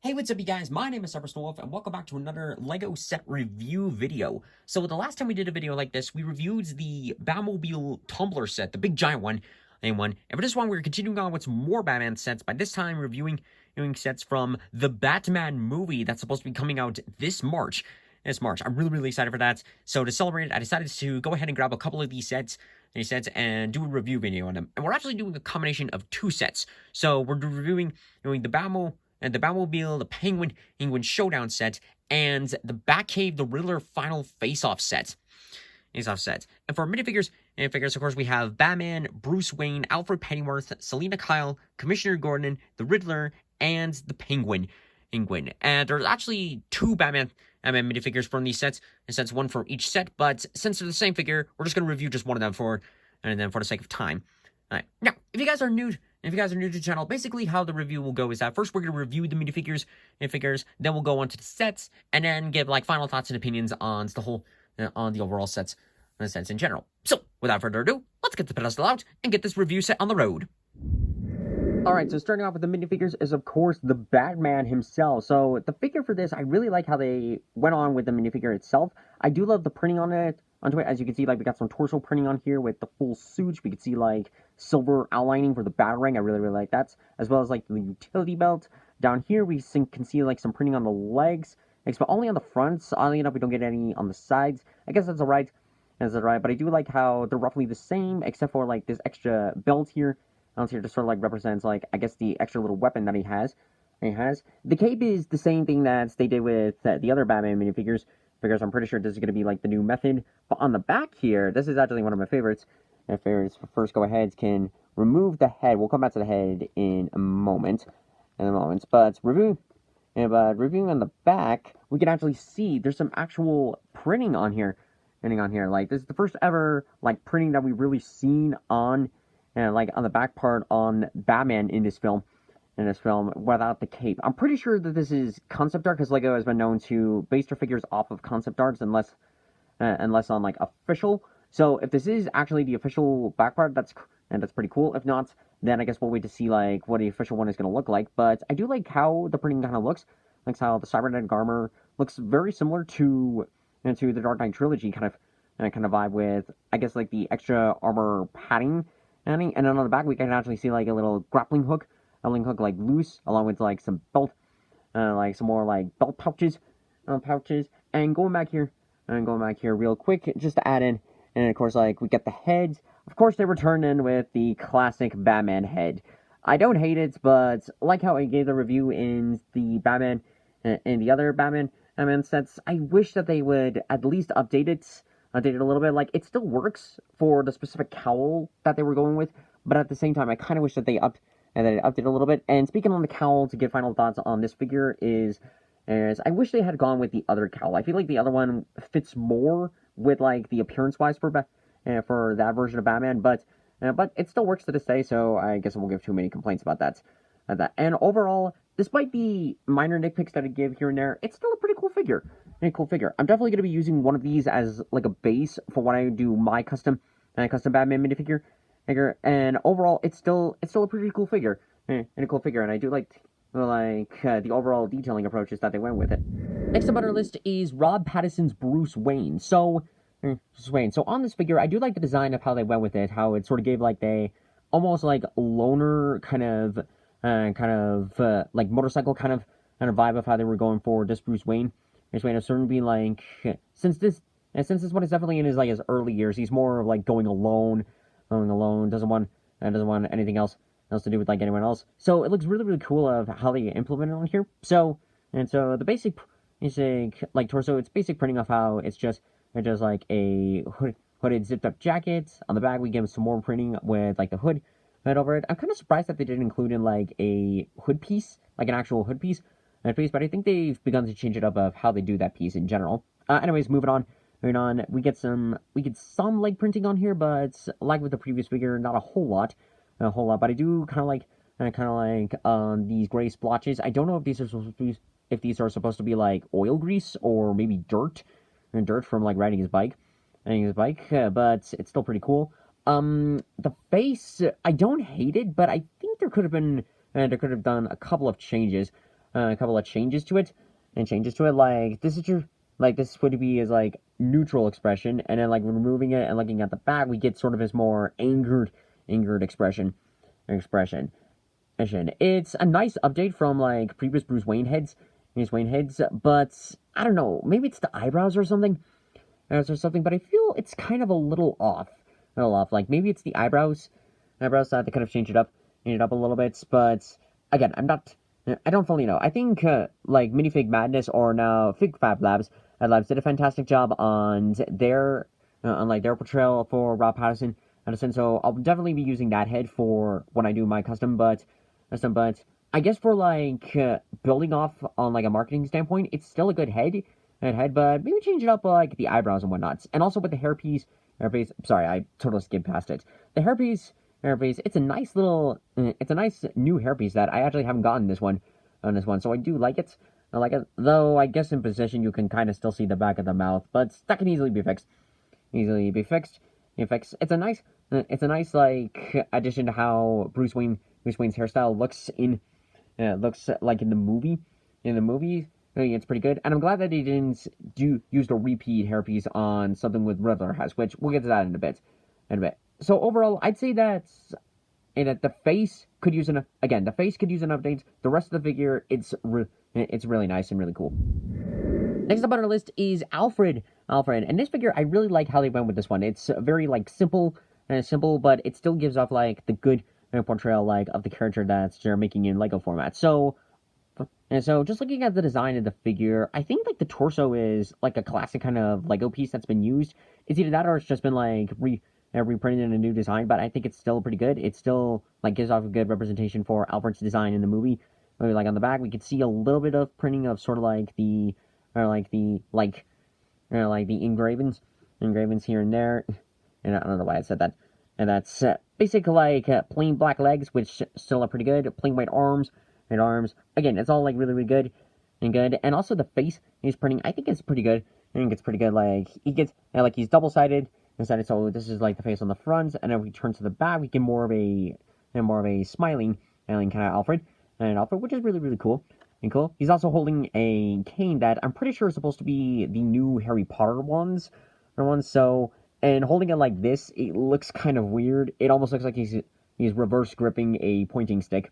Hey, what's up, you guys? My name is Wolf, and welcome back to another LEGO set review video. So, the last time we did a video like this, we reviewed the Batmobile tumbler set, the big giant one. And for this one, we're continuing on with some more Batman sets, by this time reviewing sets from the Batman movie that's supposed to be coming out this March. I'm really excited for that. So, to celebrate it, I decided to go ahead and grab a couple of these sets, and do a review video on them. And we're actually doing a combination of two sets. So, we're reviewing the Batmobile and the Batmobile, the Penguin Showdown set, and the Batcave, the Riddler Final Face-Off set. And for minifigures, of course, we have Batman, Bruce Wayne, Alfred Pennyworth, Selina Kyle, Commissioner Gordon, the Riddler, and the Penguin. And there's actually two Batman minifigures from these sets, one for each set, but since they're the same figure, we're just going to review just one of them for the sake of time. Alright, now, if you guys are new to the channel, basically how the review will go is that first we're going to review the minifigures then we'll go on to the sets, and then give like final thoughts and opinions on the whole, on the overall sets in general. So, without further ado, let's get the pedestal out and get this review set on the road. Alright, so starting off with the minifigures is, of course, the Batman himself. So, the figure for this, I really like how they went on with the minifigure itself. I do love the printing on it. Onto it, as you can see, like, we got some torso printing on here with the full suit. We can see, like, silver outlining for the Batarang. I really like that. As well as, like, the utility belt. Down here, we can see, like, some printing on the legs. But only on the fronts. Oddly enough, we don't get any on the sides. I guess that's alright. But I do like how they're roughly the same, except for, like, this extra belt here. Here just sort of, like, represents, like, I guess the extra little weapon that he has. The cape is the same thing that they did with the other Batman minifigures. I'm pretty sure this is going to be like the new method. But on the back here, this is actually one of my favorites. First go ahead, can remove the head. We'll come back to the head in a moment. But reviewing on the back, we can actually see there's some actual printing on here. Like, this is the first ever like printing that we've really seen on like on the back part on Batman in this film. Without the cape. I'm pretty sure that this is concept art, because LEGO has been known to base their figures off of concept arts unless on like official. So if this is actually the official back part, that's pretty cool. If not, then I guess we'll wait to see like what the official one is going to look like. But I do like how the printing kind of looks. Like how the cybernetic armor looks very similar to the Dark Knight trilogy kind of vibe, with I guess like the extra armor padding. And then on the back we can actually see like a little grappling hook. Like loose, along with like some belt, like some more like belt pouches, and going back here real quick, just to add in, and of course like we get the heads. Of course they return in with the classic Batman head. I don't hate it, but like how I gave the review in the Batman, in the other Batman sets, I wish that they would at least update it a little bit. Like, it still works for the specific cowl that they were going with, but at the same time I kind of wish that they upped it a little bit. And speaking on the cowl, to give final thoughts on this figure is I wish they had gone with the other cowl. I feel like the other one fits more with like the appearance-wise for that version of Batman, but it still works to this day. So I guess I won't give too many complaints about that. And overall, despite the minor nitpicks that I give here and there, it's still a pretty cool figure. I'm definitely going to be using one of these as like a base for when I do my custom Batman minifigure. And overall, it's still a pretty cool figure, and I do like the overall detailing approaches that they went with it. Next up on our list is Rob Patterson's Bruce Wayne. So on this figure, I do like the design of how they went with it. How it sort of gave like almost like loner kind of like motorcycle kind of vibe of how they were going for this Bruce Wayne. Bruce Wayne is certainly being like, since this one is definitely in his like his early years, he's more of like going alone, doesn't want anything else to do with like anyone else. So it looks really cool of how they implemented it on here. So the basic like torso, it's basic printing of how it's just like a hooded zipped up jacket. On the back we give some more printing with like the hood over it. I'm kind of surprised that they didn't include in like a hood piece, like an actual hood piece, but I think they've begun to change it up of how they do that piece in general. Anyways, moving on, we get some leg printing on here, but like with the previous figure, not a whole lot. But I do kind of like these gray splotches. I don't know if these are supposed to be like oil grease or maybe dirt from like riding his bike, but it's still pretty cool. The face, I don't hate it, but I think there could have done a couple of changes. a couple of changes to it, like this is your like this would be as like neutral expression, and then like removing it and looking at the back, we get sort of his more angered expression. It's a nice update from like previous Bruce Wayne heads, but I don't know, maybe it's the eyebrows or something, but I feel it's kind of a little off, like maybe it's the eyebrows that kind of change it up a little bit, but again, I don't fully know. I think like Minifig Madness or now Fig Fab Labs did a fantastic job on their portrayal for Rob Patterson. So I'll definitely be using that head for when I do my custom, but I guess for like building off on like a marketing standpoint, it's still a good head, but maybe change it up like the eyebrows and whatnot, and also with the hairpiece. Sorry, I totally skipped past it. The hairpiece. It's a nice little, it's a nice new hairpiece that I actually haven't gotten on this one, so I do like it. Though I guess in position you can kind of still see the back of the mouth, but that can easily be fixed. It's a nice like addition to how Bruce Wayne's hairstyle looks like in the movie. I think it's pretty good, and I'm glad that he didn't use the repeat hairpiece on something with Riddler has, which we'll get to that in a bit. So overall, I'd say that the face could use an update. The rest of the figure, it's really nice and really cool. Next up on our list is Alfred, and this figure I really like how they went with this one. It's very like simple, but it still gives off like the good portrayal like of the character that they're making in Lego format. So just looking at the design of the figure, I think like the torso is like a classic kind of Lego piece that's been used. It's either that or it's just been like reprinted in a new design, but I think it's still pretty good. It still like gives off a good representation for Alfred's design in the movie. Maybe like on the back, we could see a little bit of printing of sort of like the engravings here and there. And I don't know why I said that. And that's basic like plain black legs, which still are pretty good. Plain white arms. Again, it's all like really good. And also the face he's printing, I think it's pretty good. Like he gets like he's double sided. So this is like the face on the front, and then we turn to the back, we get more of a smiling kind of Alfred, which is really cool. He's also holding a cane that I'm pretty sure is supposed to be the new Harry Potter ones. So, and holding it like this, it looks kind of weird. It almost looks like he's reverse gripping a pointing stick.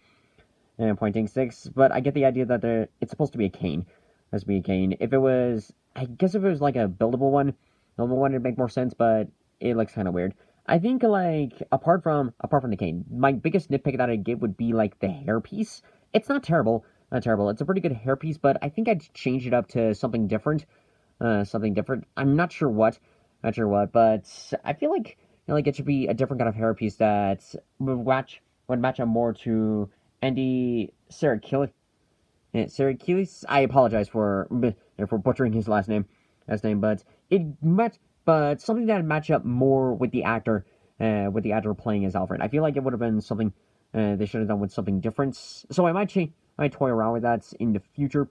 But I get the idea that it's supposed to be a cane. If it was like a buildable one, it'd make more sense, but it looks kind of weird. I think like apart from the cane, my biggest nitpick that I'd give would be like the hairpiece. It's not terrible. It's a pretty good hairpiece, but I think I'd change it up to something different. I'm not sure what, but I feel like it should be a different kind of hairpiece that would match up more to Andy Sarakilis. I apologize for butchering his last name, but but something that would match up more with the actor playing as Alfred. I feel like it would have been something they should have done with something different. So I might toy around with that in the future.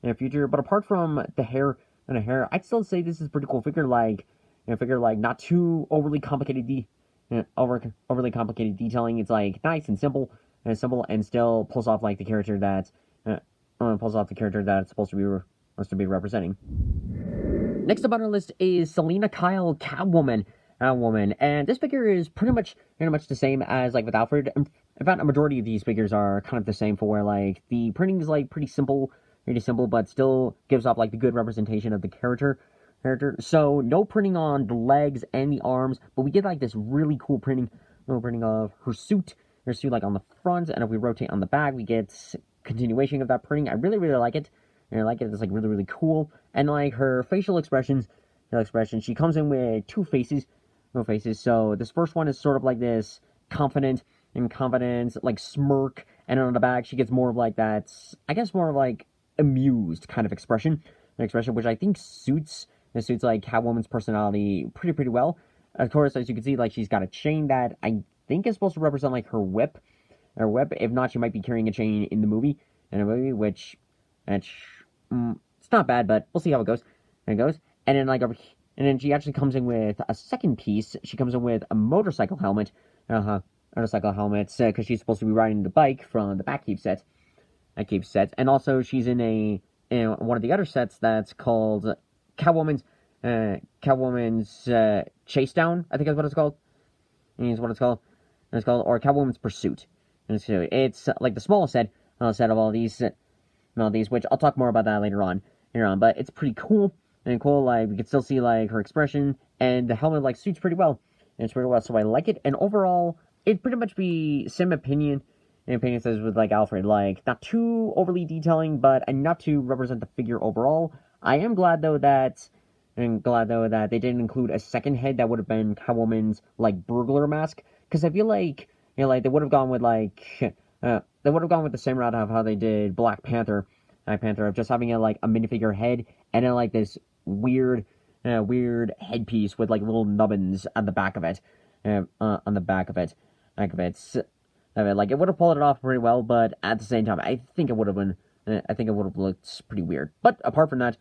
But apart from the hair, I'd still say this is a pretty cool figure. Like not too overly complicated detailing. It's like nice and simple, and still pulls off like the character that it's supposed to be representing. Next up on our list is Selina Kyle Catwoman, and this figure is pretty much the same as like with Alfred. In fact, a majority of these figures are kind of the same, for where like the printing is like pretty simple, but still gives off like the good representation of the character. So no printing on the legs and the arms, but we get like this really cool printing of her suit like on the front, and if we rotate on the back, we get continuation of that printing. I really like it. It's like really cool. And like her facial expressions, she comes in with two faces. So this first one is sort of like this confident like smirk, and on the back she gets more of like that, I guess more of like amused kind of expression, which I think suits like Catwoman's personality pretty well. Of course, as you can see, like she's got a chain that I think is supposed to represent like her whip. If not, she might be carrying a chain in the movie, which it's not bad, but we'll see how it goes. And then she actually comes in with a second piece. She comes in with a motorcycle helmet, because she's supposed to be riding the bike from the Batcave set. Batcave set, and also she's in one of the other sets that's called Catwoman's Chase Down, I think is what it's called. Is what it's called. It's called, or Catwoman's Pursuit. And so it's like the smallest set of all these, which I'll talk more about that later on. But it's pretty cool. And cool, like, we can still see, like, her expression, and the helmet, like, suits pretty well. And it's pretty well, so I like it. And overall, it'd pretty much be same opinion. And opinion says with, like, Alfred, like, not too overly detailing, but enough to represent the figure overall. I am glad, though, that they didn't include a second head that would have been Catwoman's, like, burglar mask. Because I feel like, like, they would have gone with, like, they would have gone with the same route of how they did Black Panther, of just having, like, a minifigure head, and then, like, this weird headpiece with, like, little nubbins on the back of it, like, it would have pulled it off pretty well, but at the same time, I think it would have looked pretty weird. But apart from that,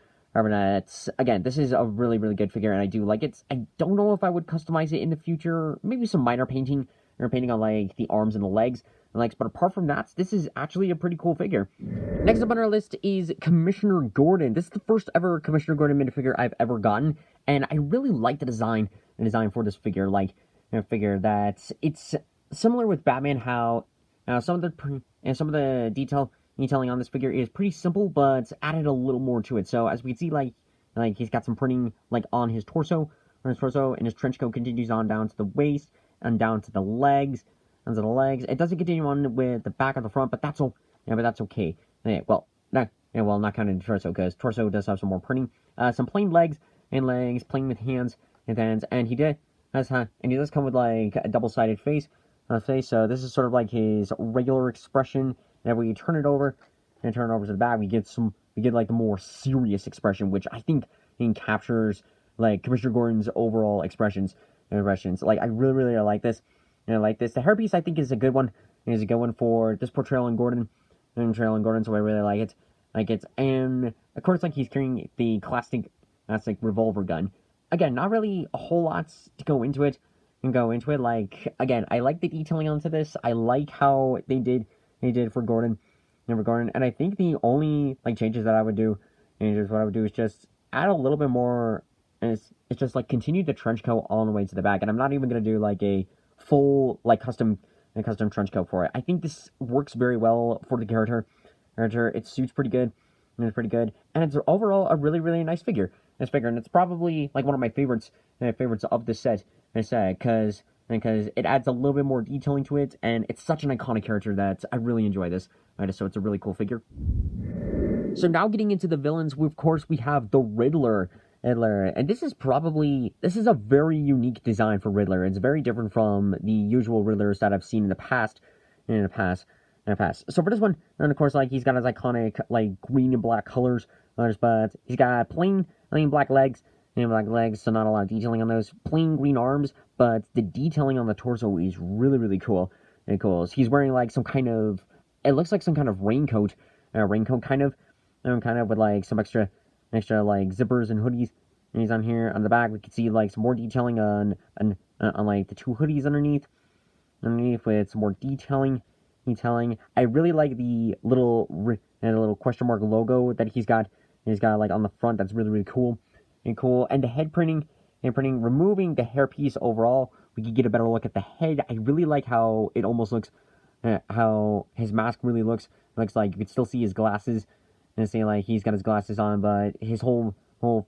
again, this is a really, really good figure, and I do like it. I don't know if I would customize it in the future. Maybe some minor painting, or painting on, like, the arms and the legs, but apart from that, this is actually a pretty cool figure. Next up on our list is Commissioner Gordon. This is the first ever Commissioner Gordon minifigure I've ever gotten, and I really like the design for this figure. Like, a figure that it's similar with Batman, how some of the detailing on this figure is pretty simple, but added a little more to it. So as we can see, like he's got some printing, like, on his torso, and his trench coat continues on down to the waist and down to the legs. It doesn't continue on with the back of the front, but that's okay. Not counting the torso, because torso does have some more printing. Some plain legs, plain with hands and hands, and he does come with, like, a double-sided face. So this is sort of like his regular expression. And when you turn it over to the back, we get like the more serious expression, which I think captures, like, Commissioner Gordon's overall expressions. Like, I really, really like this. And I like this. The hairpiece, I think, is a good one. For this portrayal in Gordon. So I really like it. And of course, like, he's carrying the classic revolver gun. Again, not really a whole lot to go into it. Like, again, I like the detailing onto this. I like how they did for Gordon. And I think the only, like, changes that I would do, is just add a little bit more. And it's just, like, continue the trench coat all the way to the back. And I'm not even gonna do, like, a full, like, custom trench coat for it. I think this works very well for the character. It suits pretty good. And it's overall a really, really nice figure. And it's probably, like, one of my favorites of this set. Because it adds a little bit more detailing to it, and it's such an iconic character that I really enjoy this. So it's a really cool figure. So now getting into the villains, of course, we have the Riddler. And this is a very unique design for Riddler. It's very different from the usual Riddlers that I've seen in the past. So for this one, and of course, like, he's got his iconic, like, green and black colors, but he's got plain black legs, so not a lot of detailing on those. Plain green arms, but the detailing on the torso is really, really cool. So he's wearing, like, some kind of, it looks like some kind of raincoat kind of, with, like, some extra like zippers and hoodies. And he's on here on the back. We can see, like, some more detailing on like the two hoodies underneath with some more detailing. I really like the little question mark logo that he's got like on the front. That's really, really cool. And the head printing, removing the hairpiece overall, we can get a better look at the head. I really like how it almost looks, how his mask really looks. Looks like you can still see his glasses, and say, like, he's got his glasses on, but his whole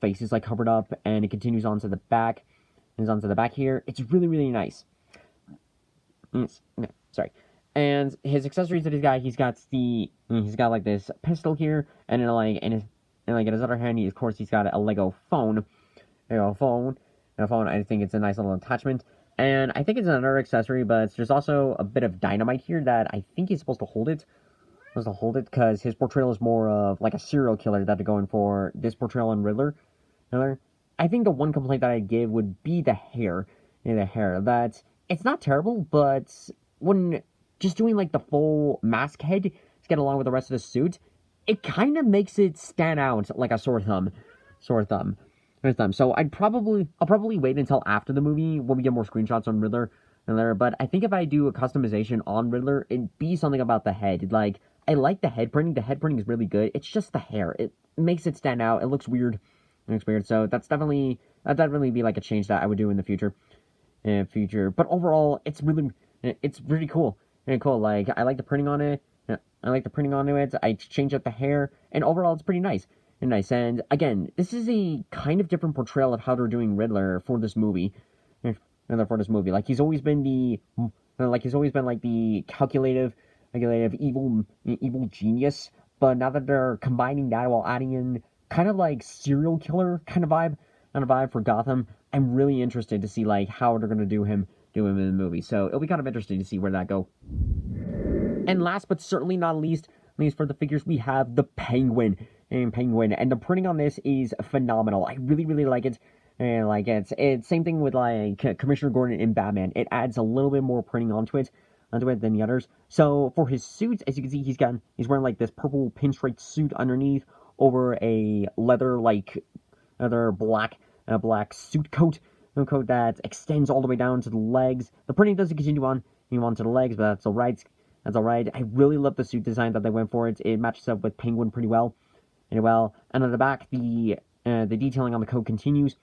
face is, like, covered up, and it continues onto the back. Here. It's really, really nice. Sorry. And his accessories that he's got like this pistol here, and then, like, in his other hand, he's got a Lego phone. I think it's a nice little attachment. And I think it's another accessory, but there's also a bit of dynamite here that I think he's supposed to hold it. Because his portrayal is more of, like, a serial killer that they're going for this portrayal in Riddler. I think the one complaint that I'd give would be the hair. That it's not terrible, but when just doing, like, the full mask head to get along with the rest of the suit, it kind of makes it stand out like a sore thumb. So I'll probably wait until after the movie when we get more screenshots on Riddler. But I think if I do a customization on Riddler, it'd be something about the head. Like, I like the head printing. The head printing is really good. It's just the hair. It makes it stand out. It looks weird. It looks weird. So that'd definitely be like a change that I would do in the future. But overall, it's really cool. Really cool. Like, I like the printing on it. I like the printing on it. I changed up the hair, and overall, it's pretty nice. And nice. And again, this is a kind of different portrayal of how they're doing Riddler for this movie. Like, he's always been like the calculative, evil genius. But now that they're combining that while adding in kind of like serial killer kind of vibe for Gotham, I'm really interested to see like how they're gonna do him in the movie. So it'll be kind of interesting to see where that go. And last but certainly not least for the figures, we have the Penguin. And the printing on this is phenomenal. I really like it. And like it's same thing with like Commissioner Gordon in Batman. It adds a little bit more printing onto it than the others. So for his suits, as you can see, he's wearing like this purple pinstripe suit underneath over a leather black suit coat that extends all the way down to the legs. The printing doesn't continue on to the legs, but that's all right. I really love the suit design that they went for. It matches up with Penguin pretty well. And on the back, the detailing on the coat continues,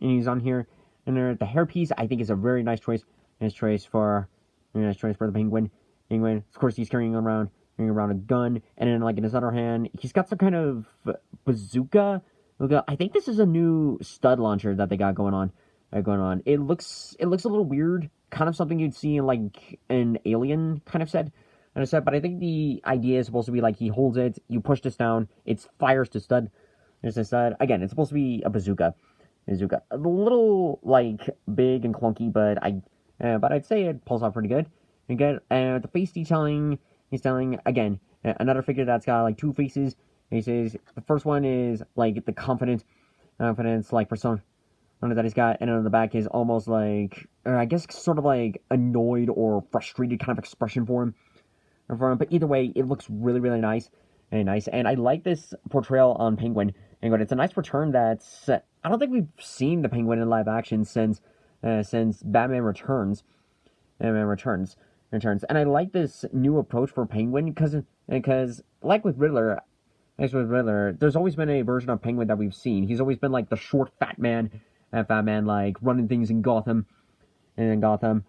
and he's on here. And the hairpiece, I think, is a very nice choice. Nice choice for the Penguin. Of course, he's carrying around a gun, and then like in his other hand, he's got some kind of bazooka. I think this is a new stud launcher that they got going on. It looks a little weird, kind of something you'd see in like an Alien kind of set. But I think the idea is supposed to be like he holds it, you push this down, it fires to stud. There's a stud. Again, it's supposed to be a bazooka. A little like big and clunky, but I'd say it pulls off pretty good. The face detailing, he's telling again another figure that's got like two faces. He says the first one is like the confidence like persona that he's got, and on the back is almost like, or I guess sort of like annoyed or frustrated kind of expression for him. But either way, it looks really nice. And I like this portrayal on Penguin. It's a nice return that's... I don't think we've seen the Penguin in live action since Batman Returns. And I like this new approach for Penguin because like with Riddler, there's always been a version of Penguin that we've seen. He's always been like the short, fat man, like running things in Gotham. Again,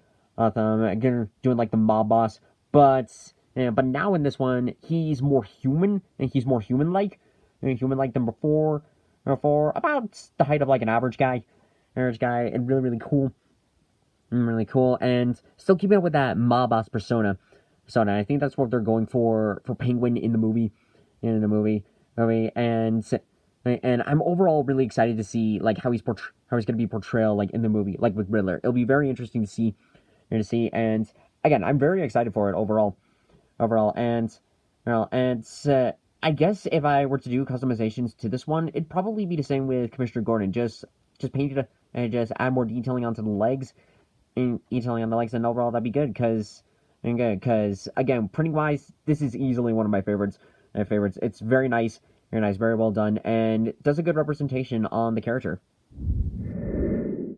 doing like the mob boss. But now in this one, he's more human, and he's more human-like than before, about the height of like an average guy, and really cool, and still keeping up with that mob boss persona. I think that's what they're going for Penguin in the movie, and I'm overall really excited to see like how he's going to be portrayed like in the movie, like with Riddler. It'll be very interesting to see, and again, I'm very excited for it overall, and I guess if I were to do customizations to this one, it'd probably be the same with Commissioner Gordon. Just paint it and just add more detailing onto the legs, and overall that'd be good. Because again, printing wise, this is easily one of my favorites. It's very nice, very well done, and does a good representation on the character.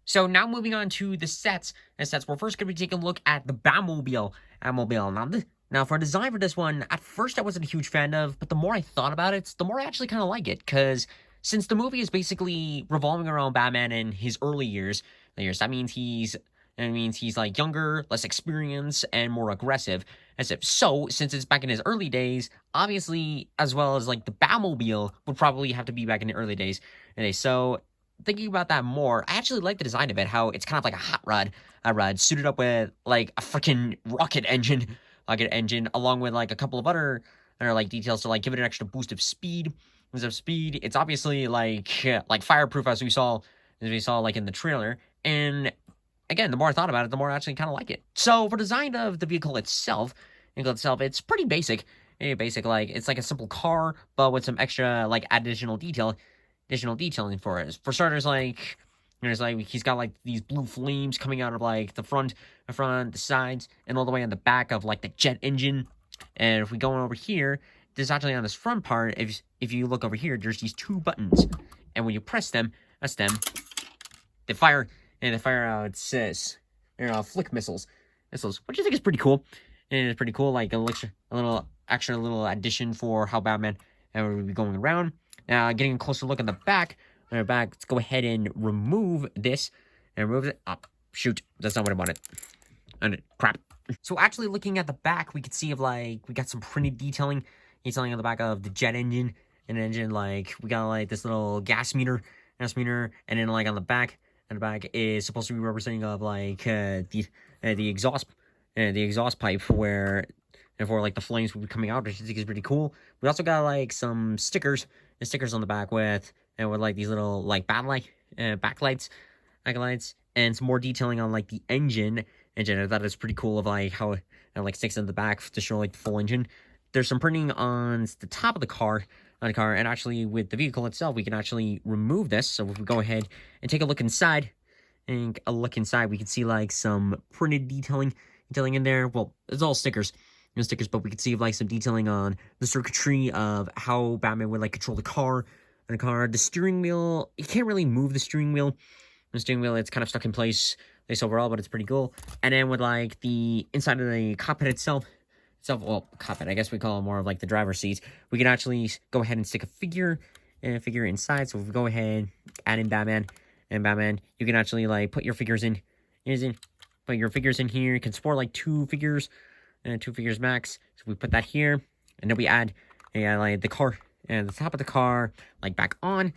So now moving on to the sets. We're first going to be taking a look at the Batmobile Atmobile. Now, for design for this one, at first I wasn't a huge fan of, but the more I thought about it, the more I actually kind of like it, because since the movie is basically revolving around Batman in his early years, that means he's like younger, less experienced, and more aggressive. So, since it's back in his early days, obviously, as well as like the Batmobile would probably have to be back in the early days. So, thinking about that more, I actually like the design of it, how it's kind of like a rod suited up with like a freaking rocket engine, along with like a couple of other like details to like give it an extra boost of speed. It's obviously like fireproof, as we saw like in the trailer. And again, the more I thought about it, the more I actually kind of like it. So for design of the vehicle itself, it's pretty basic. Like it's like a simple car, but with some extra like additional detailing for it. For starters, like he's got like these blue flames coming out of like the front, the sides, and all the way on the back of like the jet engine. And if we go on over here, there's actually on this front part, if you look over here, there's these two buttons, and when you press them, they fire out flick missiles, which I think is pretty cool. And it's pretty cool, like a little extra little addition for how Batman will be going around. Now, getting a closer look at the back. Let's go ahead and remove this. And remove it. Oh, shoot. That's not what I wanted. And crap. So actually looking at the back, we could see of like, we got some printed detailing on the back of the jet engine. And engine, like, we got like this little gas meter. And then like on the back. And the back is supposed to be representing of like the exhaust pipe where, and for like the flames will be coming out, which I think is pretty cool. We also got like some stickers on the back with like these little like backlights, and some more detailing on like the engine. I thought it was pretty cool of like how it like sticks in the back to show like the full engine. There's some printing on the top of the car, and actually with the vehicle itself, we can actually remove this. So if we go ahead and take a look inside, we can see like some printed detailing in there. Well, it's all stickers, but we can see like some detailing on the circuitry of how Batman would like control the car. The steering wheel, you can't really move the steering wheel. The steering wheel, it's kind of stuck in place overall, but it's pretty cool. And then with like the inside of the cockpit itself, well, cockpit, I guess we call it more of like the driver's seats. We can actually go ahead and stick a figure inside. So if we go ahead, add in Batman, you can actually like put your figures in. Put your figures in here. You can support like 2 figures max. So we put that here, and then we add like the car and the top of the car like back on.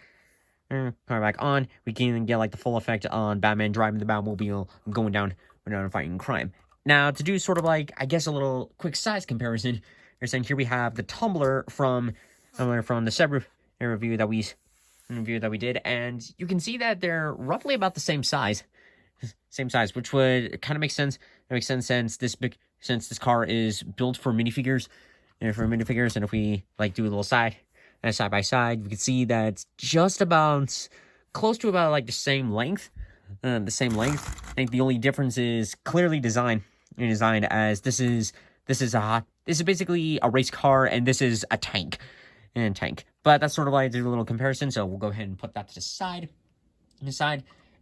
We can even get like the full effect on Batman driving the Batmobile and going down and fighting crime. Now, to do sort of like, I guess, a little quick size comparison, you're saying here we have the tumbler from the set review that we did, and you can see that they're roughly about the same size, which would kind of make sense. It makes sense since this car is built for minifigures, and if we like do a little side by side, we can see that it's just about close to about like the same length. I think the only difference is clearly designed as this is basically a race car, and this is a tank. But that's sort of like a little comparison. So we'll go ahead and put that to the side.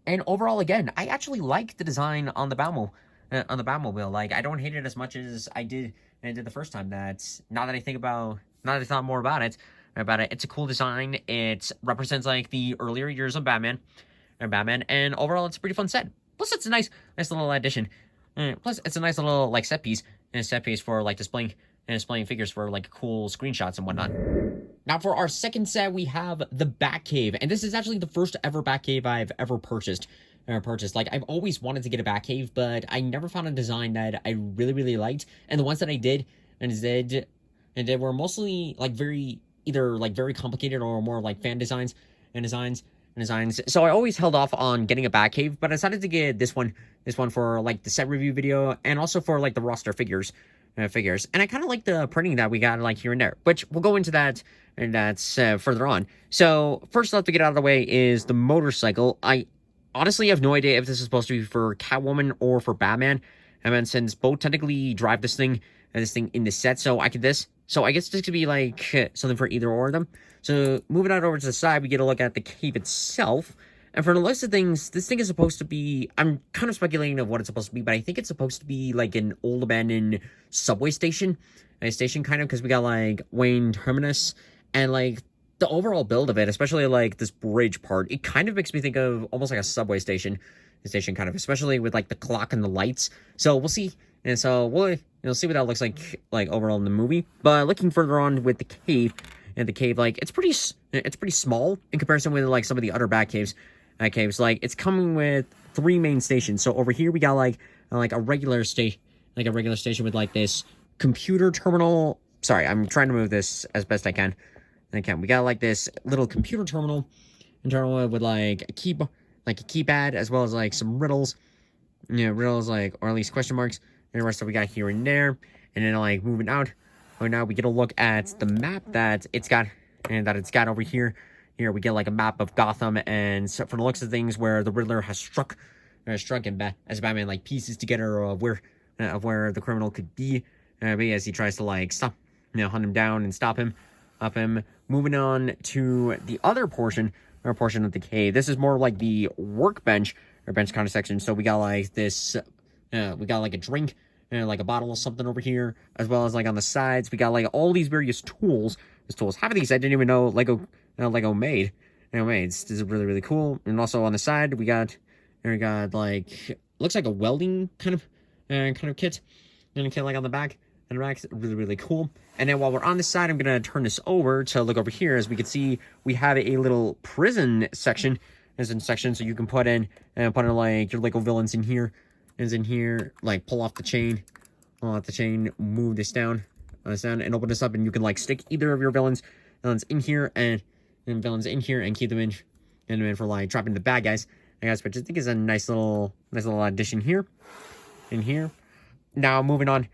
And overall, again, I actually like the design on the Batmobile. Like, I don't hate it as much as I did the first time. Now that I thought more about it, it's a cool design. It represents like the earlier years of Batman, and overall, it's a pretty fun set. Plus, it's a nice little addition. Plus, it's a nice little like set piece for like displaying figures for like cool screenshots and whatnot. Now, for our second set, we have the Batcave, and this is actually the first ever Batcave I've ever purchased. Like, I've always wanted to get a Batcave, but I never found a design that I really liked. And the ones that I did were mostly like either very complicated or more like fan designs. So I always held off on getting a Batcave, but I decided to get this one for like the set review video, and also for like the roster figures. And I kind of like the printing that we got like here and there, which we'll go into that, and that's further on. So first off, to get out of the way is the motorcycle. I honestly have no idea if this is supposed to be for Catwoman or for Batman. I mean, since both technically drive this thing in the set, so I guess this could be like something for either or of them. So moving on over to the side, we get a look at the cave itself. And for the list of things, this thing is supposed to be, I'm kind of speculating of what it's supposed to be, but I think it's supposed to be like an old abandoned subway station. Kind of, because we got like Wayne Terminus, and like the overall build of it, especially like this bridge part, it kind of makes me think of almost like a subway station kind of, especially with like the clock and the lights. So we'll see. And so we'll see what that looks like overall in the movie. But looking further on with the cave, like it's pretty small in comparison with like some of the other Batcaves. Like it's coming with 3 main stations. So over here we got like a regular station with like this computer terminal. Sorry, I'm trying to move this as best I can. We got like this little computer terminal with like a keypad, as well as like some riddles, like, or at least question marks, and the rest of we got here and there. And then like moving out, now we get a look at the map that it's got over here. Here we get like a map of Gotham, and so for the looks of things, where the Riddler has struck and as Batman like pieces together of where the criminal could be, as he tries to like stop, hunt him down and stop him. Moving on to the other portion of the cave. This is more like the workbench or bench kind of section. So we got like this, we got like a drink and like a bottle of something over here, as well as like on the sides, we got like all these various tools. Half of these I didn't even know Lego made. This is really, really cool. And also on the side, we got like, looks like a welding kind of kit. And a kit like on the back. And the back's really, really cool. And then while we're on this side, I'm going to turn this over to look over here. As we can see, we have a little prison section. So you can put in like your Lego villains in here. Like pull off the chain, move this down, and open this up, and you can like stick either of your villains in here and keep them in for like trapping the bad guys. Which I think is a nice little addition here. Now moving on.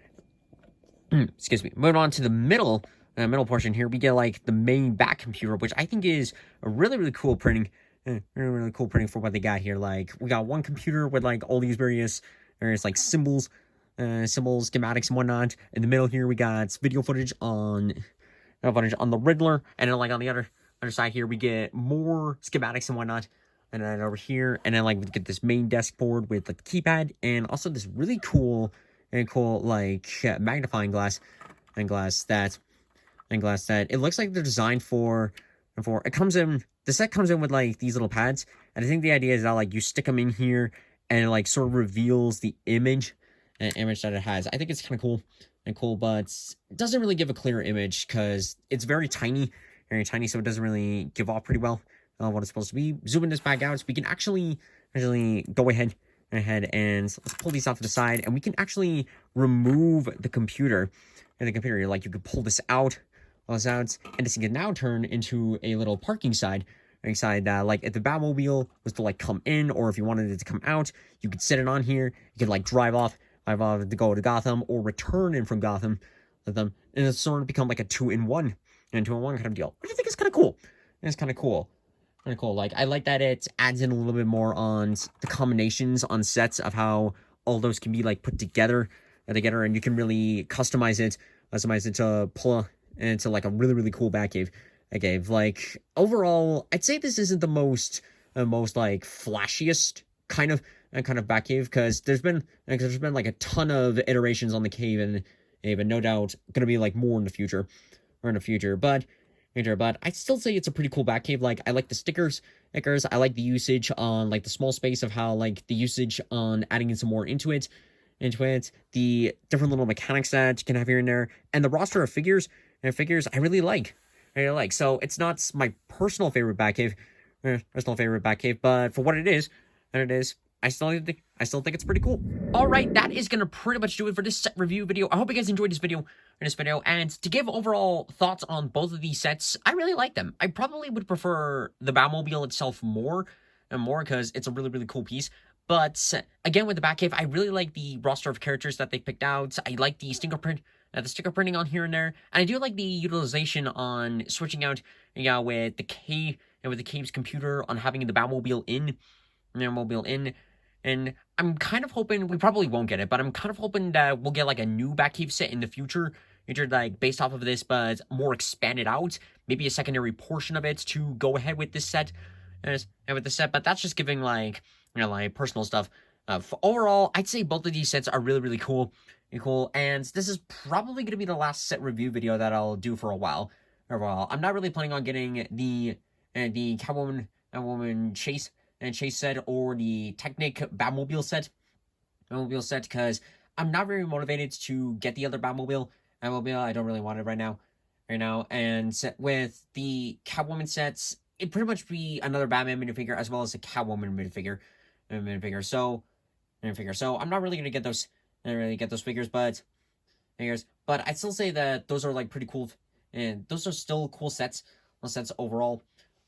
Excuse me. Moving on to the middle portion here, we get like the main Bat computer, which I think is a really, really cool printing. Really cool printing for what they got here. Like we got one computer with like all these various like symbols, schematics and whatnot. In the middle here, we got video footage on the Riddler, and then like on the other side here, we get more schematics and whatnot. And then over here, and then like we get this main desk board with like the keypad, and also this really cool like magnifying glass that it looks like they're designed for the set comes in with like these little pads, and I think the idea is that like you stick them in here and it like sort of reveals the image that it has. I think it's kind of cool, but it doesn't really give a clear image because it's very tiny, so it doesn't really give off pretty well what it's supposed to be. Zooming this back out, so we can actually go ahead and let's pull these off to the side, and we can actually remove the computer. Like you could pull this out, and this can now turn into a little parking side that like if the Batmobile was to like come in, or if you wanted it to come out, you could set it on here. You could like drive off to go to Gotham, or return in from Gotham with them, and it's sort of become like a two-in-one kind of deal, which I think is kind of cool. It's kind of cool. Like, I like that it adds in a little bit more on the combinations on sets of how all those can be, like, put together, and you can really customize it to pull into, like, a really, really cool Batcave. Like, overall, I'd say this isn't the most like, flashiest kind of Batcave, because there's been, like, a ton of iterations on the cave, and no doubt gonna be, like, more in the future, but I'd still say it's a pretty cool Batcave. Like, I like the stickers. I like the usage on, like, the small space of how, like, the usage on adding in some more into it. The different little mechanics that you can have here and there. And the roster of figures, I really like. So, it's not my personal favorite Batcave, but for what it is, I still think it's pretty cool. All right, that is going to pretty much do it for this set review video. I hope you guys enjoyed this video. And to give overall thoughts on both of these sets, I really like them. I probably would prefer the Batmobile itself more because it's a really, really cool piece. But again, with the Batcave, I really like the roster of characters that they picked out. I like the sticker printing on here and there. And I do like the utilization on switching out with the cave and with the cave's computer on having the Batmobile in. And I'm kind of hoping, we probably won't get it, but I'm kind of hoping that we'll get like a new Batcave set in the future, like based off of this, but more expanded out, maybe a secondary portion of it to go ahead with this set, but that's just giving like, like personal stuff. Overall, I'd say both of these sets are really, really cool, and this is probably going to be the last set review video that I'll do for a while. I'm not really planning on getting the Catwoman chase set or the Technic Batmobile set, because I'm not very motivated to get the other Batmobile. I don't really want it right now. And with the Catwoman sets, it'd pretty much be another Batman minifigure as well as a Catwoman minifigure. So I'm not really gonna get those. Figures, but I'd still say that those are like pretty cool, and those are still cool sets. Overall,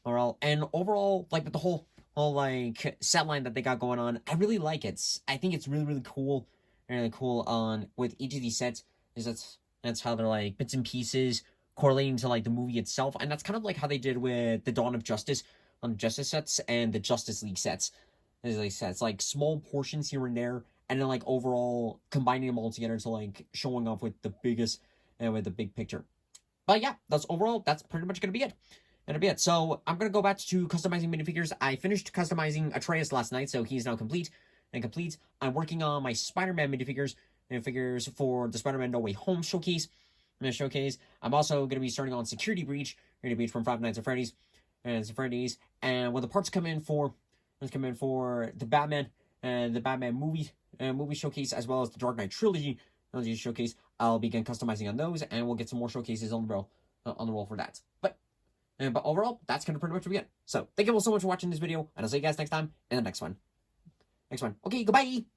like with the whole like set line that they got going on, I really like it. I think it's really, really cool. On with each of these sets is that's how they're like bits and pieces correlating to like the movie itself, and that's kind of like how they did with the Dawn of Justice on the Justice sets and the Justice League sets. Like small portions here and there, and then like overall combining them all together to like showing off with the biggest and with the big picture. But yeah, that's pretty much gonna be it. So I'm gonna go back to customizing minifigures. I finished customizing Atreus last night, so he's now complete. I'm working on my Spider-Man minifigures figures for the Spider-Man No Way Home showcase. I'm also going to be starting on Security Breach from Five Nights at Freddy's, and when the parts come in for the Batman and the Batman movie showcase, as well as the Dark Knight trilogy showcase, I'll begin customizing on those, and we'll get some more showcases on the roll for that. But overall, that's kind of pretty much what we get. So thank you all so much for watching this video, and I'll see you guys next time in the next one. Okay, goodbye.